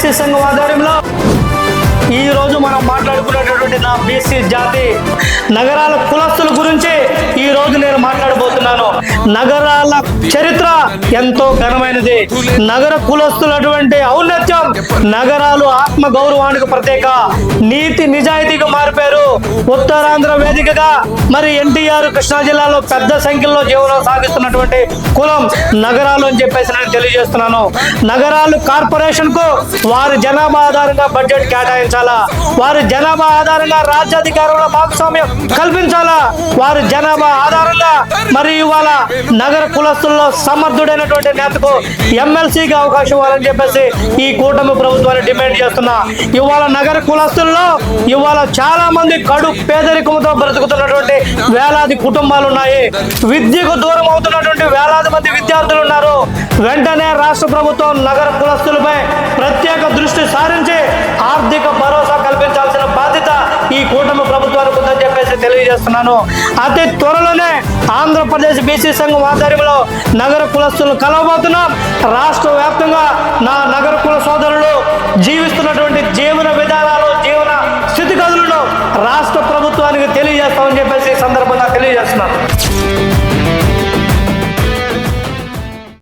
BC సంఘం ఆధ్వర్యంలో ఈరోజు మనం మాట్లాడుకునేటటువంటి నా బీసీ జాతి నగరాల కులస్తుల గురించి ఈరోజు నేను మాట్లాడబోతున్నాను. నగరాల చరిత్ర ఎంతో ఘనమైనది. నగర కులస్తులటువంటి ఔన్నత్యం, నగరాలు ఆత్మ గౌరవానికి ప్రత్యేక, నీతి నిజాయితీగా మారిపోయారు. ఉత్తరాంధ్ర వేదికగా మరి ఎన్టీఆర్ కృష్ణా జిల్లాలో పెద్ద సంఖ్యలో జీవనం సాగిస్తున్నటువంటి కులం నగరాలు అని చెప్పేసి నేను తెలియజేస్తున్నాను. నగరాలు కార్పొరేషన్ కు వారి జనాభా ఆధారంగా బడ్జెట్ కేటాయించాలి, వారి జనాభా ఆధారంగా రాజ్యాధికారంలో భాగస్వామ్యం కల్పించాలా, వారి జనాభా ఆధారంగా మరి ఇవాళ నగర కులస్తుల్లో సమర్థుడైనటువంటి నేతకు ఎమ్మెల్సీకి అవకాశం ఇవ్వాలని చెప్పేసి ఈ కూటమి ప్రభుత్వాన్ని డిమాండ్ చేస్తున్నా. ఇవాళ నగర కులస్తుల్లో ఇవాళ చాలా మంది కడు పేదరికంతో బ్రతుకుతున్నటువంటి వేలాది కుటుంబాలు ఉన్నాయి. విద్యకు దూరం అవుతున్నటువంటి వేలాది మంది విద్యార్థులు ఉన్నారు. వెంటనే రాష్ట్ర ప్రభుత్వం నగర కులస్తులపై ప్రత్యేక దృష్టి సారించి ఆర్థిక భరోసా కల్పించాల్సిన బాధ్యత ఈ కూటమి ప్రభుత్వానికి ఉందని చెప్పేసి తెలియజేస్తున్నాను. అతి త్వరలోనే ఆంధ్రప్రదేశ్ బీసీ సంఘం ఆధ్వర్యంలో నగర కులస్తులను కలవబోతున్నాం. రాష్ట్ర వ్యాప్తంగా నా నగర కుల సోదరులు జీవిస్తున్నటువంటి జీవన విధానాలు, జీవన స్థితిగతులను రాష్ట్ర ప్రభుత్వానికి తెలియజేస్తామని చెప్పేసి ఈ సందర్భంగా తెలియజేస్తున్నాను.